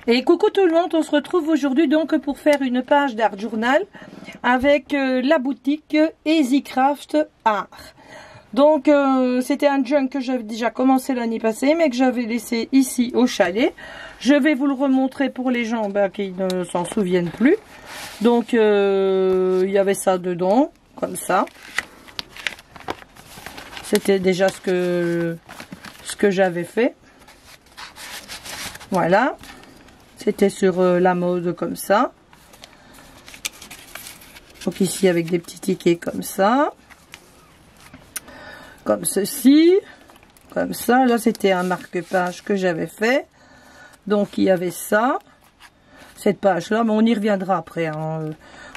Et coucou tout le monde, on se retrouve aujourd'hui donc pour faire une page d'art journal avec la boutique Easycraft Art. Donc c'était un junk que j'avais déjà commencé l'année passée mais que j'avais laissé ici au chalet. Je vais vous le remontrer pour les gens qui ne s'en souviennent plus. Donc il y avait ça dedans, comme ça. C'était déjà ce que j'avais fait. Voilà. C'était sur la mode comme ça. Donc ici avec des petits tickets comme ça. Comme ceci. Comme ça. Là c'était un marque-page que j'avais fait. Donc il y avait ça. Cette page là. Mais on y reviendra après. Hein.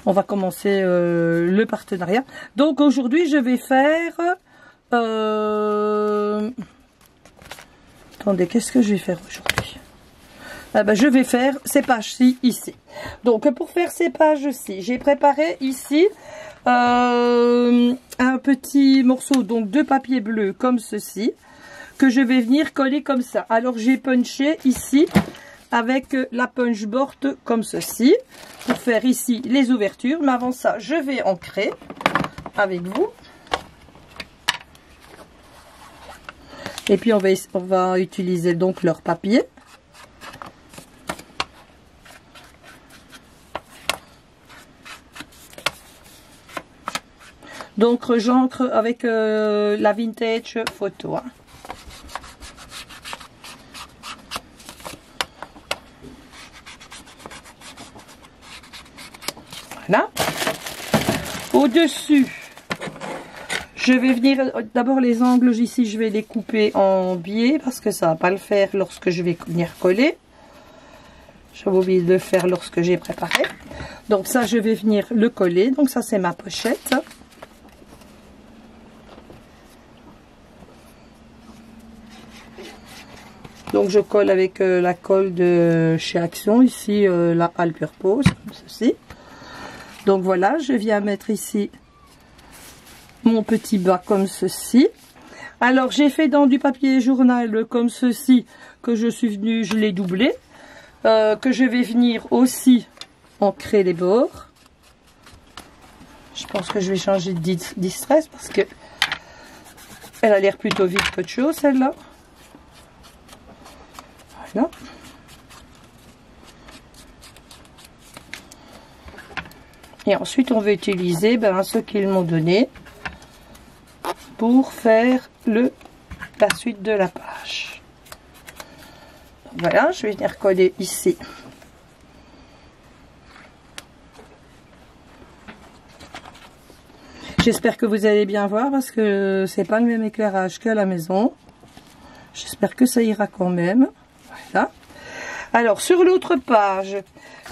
On va commencer le partenariat. Donc aujourd'hui je vais faire... Attendez, qu'est-ce que je vais faire aujourd'hui? Je vais faire ces pages-ci ici. Donc pour faire ces pages-ci, j'ai préparé ici un petit morceau donc de papier bleu comme ceci, que je vais venir coller comme ça. Alors j'ai punché ici avec la punch board comme ceci, pour faire ici les ouvertures. Mais avant ça, je vais ancrer avec vous. Et puis on va utiliser donc leur papier. Donc j'encre avec la vintage photo. Hein. Voilà. Au-dessus, je vais venir, d'abord les angles ici, je vais les couper en biais parce que ça ne va pas le faire lorsque je vais venir coller. J'avais oublié de le faire lorsque j'ai préparé. Donc ça, je vais venir le coller. Donc ça, c'est ma pochette. Donc je colle avec la colle de chez Action, ici la All Purpose, comme ceci. Donc voilà, je viens mettre ici mon petit bas comme ceci. Alors j'ai fait dans du papier journal comme ceci, que je suis venue, je l'ai doublé. Que je vais venir aussi ancrer les bords. Je pense que je vais changer de distress parce que elle a l'air plutôt vide qu'autre chose celle-là. Voilà. Et ensuite on va utiliser ce qu'ils m'ont donné pour faire la suite de la page. Donc voilà, je vais venir coller ici. J'espère que vous allez bien voir parce que c'est pas le même éclairage qu'à la maison. J'espère que ça ira quand même. Voilà. Alors sur l'autre page,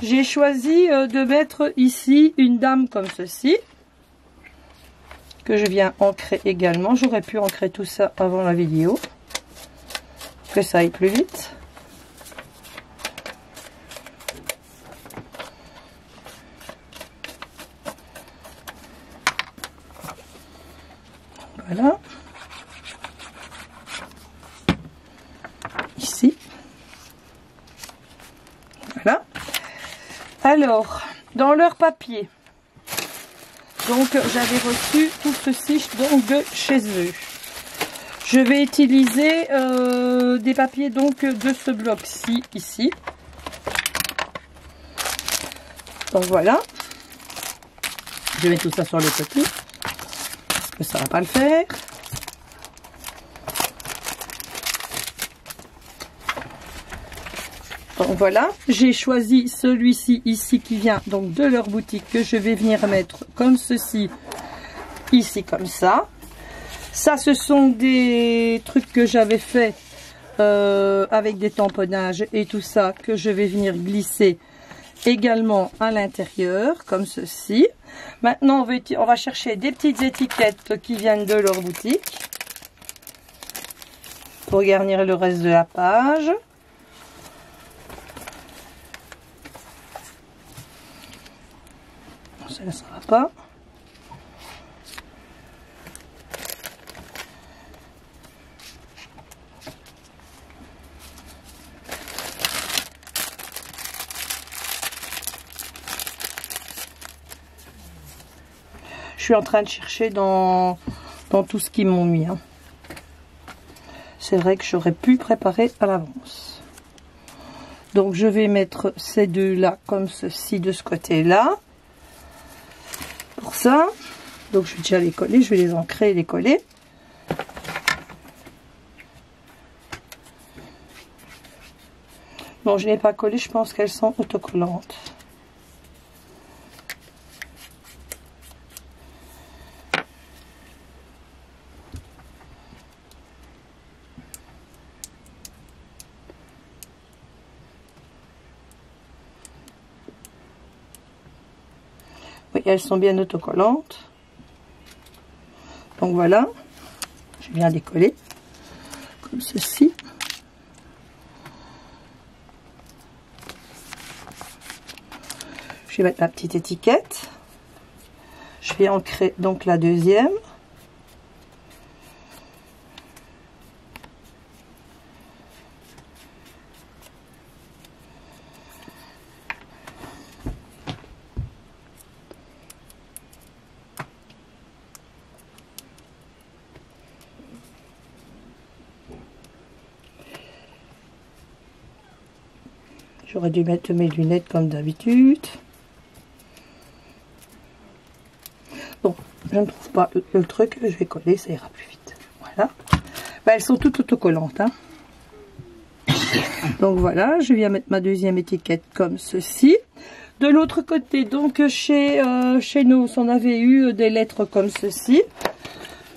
j'ai choisi de mettre ici une dame comme ceci, que je viens ancrer également. J'aurais pu ancrer tout ça avant la vidéo, que ça aille plus vite. Voilà. Ici. Voilà. Alors, dans leur papier, donc j'avais reçu tout ceci donc de chez eux. Je vais utiliser des papiers donc de ce bloc-ci ici. Donc voilà. Je mets tout ça sur le côté parce que ça va pas le faire. Donc voilà, j'ai choisi celui-ci ici qui vient donc de leur boutique, que je vais venir mettre comme ceci, ici comme ça. Ça, ce sont des trucs que j'avais fait avec des tamponnages et tout ça, que je vais venir glisser également à l'intérieur, comme ceci. Maintenant, on va chercher des petites étiquettes qui viennent de leur boutique pour garnir le reste de la page. Ça ne va pas. Je suis en train de chercher dans tout ce qu'ils m'ont mis. Hein. C'est vrai que j'aurais pu préparer à l'avance. Donc je vais mettre ces deux là comme ceci de ce côté là. Pour ça. Donc je vais déjà les coller, je vais les ancrer et les coller. Non, je n'ai pas collé, je pense qu'elles sont autocollantes. Oui, elles sont bien autocollantes. Donc voilà, je viens les coller comme ceci. Je vais mettre ma petite étiquette. Je vais ancrer donc la deuxième. J'aurais dû mettre mes lunettes comme d'habitude. Bon, je ne trouve pas le truc, je vais coller, ça ira plus vite. Voilà. Ben, elles sont toutes autocollantes. Hein. Donc voilà, je viens mettre ma deuxième étiquette comme ceci. De l'autre côté, donc chez nous, on avait eu des lettres comme ceci.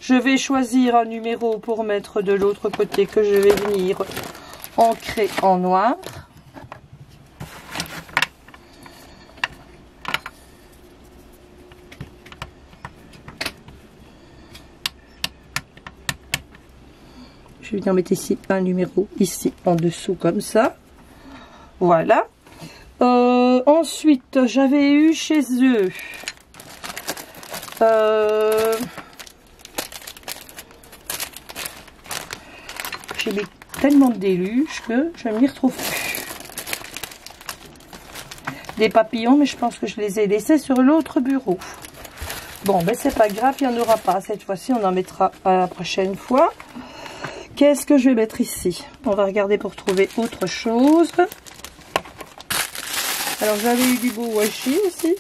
Je vais choisir un numéro pour mettre de l'autre côté que je vais venir ancrer en noir. Je vais venir mettre ici un numéro, ici en dessous comme ça. Voilà. Ensuite, j'avais eu chez eux j'ai mis tellement de déluge que je ne m'y retrouve plus. Des papillons, mais je pense que je les ai laissés sur l'autre bureau. Bon, ben c'est pas grave, il n'y en aura pas. Cette fois-ci, on en mettra à la prochaine fois. Qu'est-ce que je vais mettre ici? On va regarder pour trouver autre chose. Alors, j'avais eu du beau washi aussi.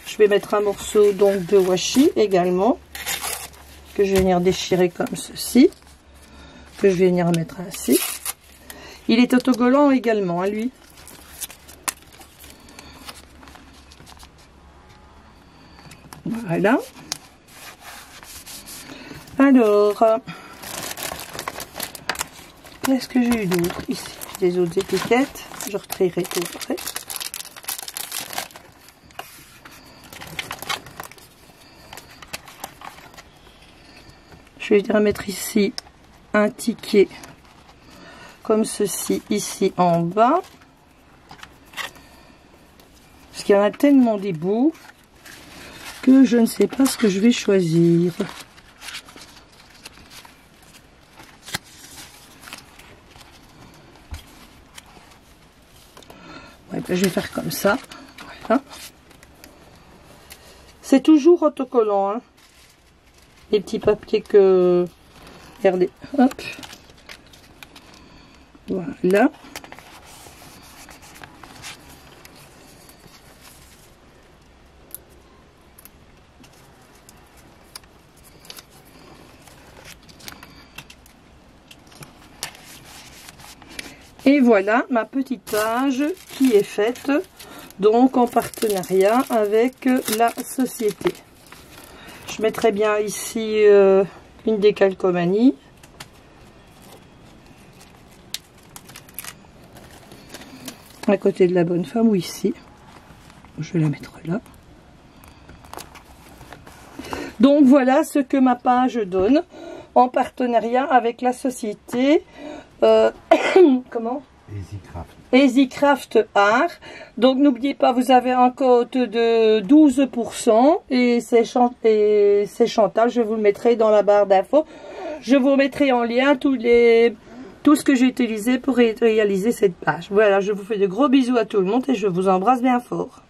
Je vais mettre un morceau donc de washi également. Que je vais venir déchirer comme ceci. Que je vais venir mettre ainsi. Il est autocollant également, hein, lui. Voilà. Alors, qu'est-ce que j'ai eu d'autre? Ici, des autres étiquettes. Je retrierai tout après. Je vais mettre ici un ticket comme ceci, ici en bas. Parce qu'il y en a tellement des beaux que je ne sais pas ce que je vais choisir. Ouais, ben je vais faire comme ça. Voilà. C'est toujours autocollant, hein. Les petits papiers que... Regardez, hop. Voilà. Et voilà ma petite page qui est faite, donc en partenariat avec la société. Je mettrai bien ici une décalcomanie. À côté de la bonne femme, ou ici. Je vais la mettre là. Donc voilà ce que ma page donne en partenariat avec la société comment? EasyCraft Art. Donc n'oubliez pas, vous avez un code de 12% et c'est Chantal, je vous le mettrai dans la barre d'infos. Je vous mettrai en lien tous les tout ce que j'ai utilisé pour réaliser cette page. Voilà, je vous fais de gros bisous à tout le monde et je vous embrasse bien fort.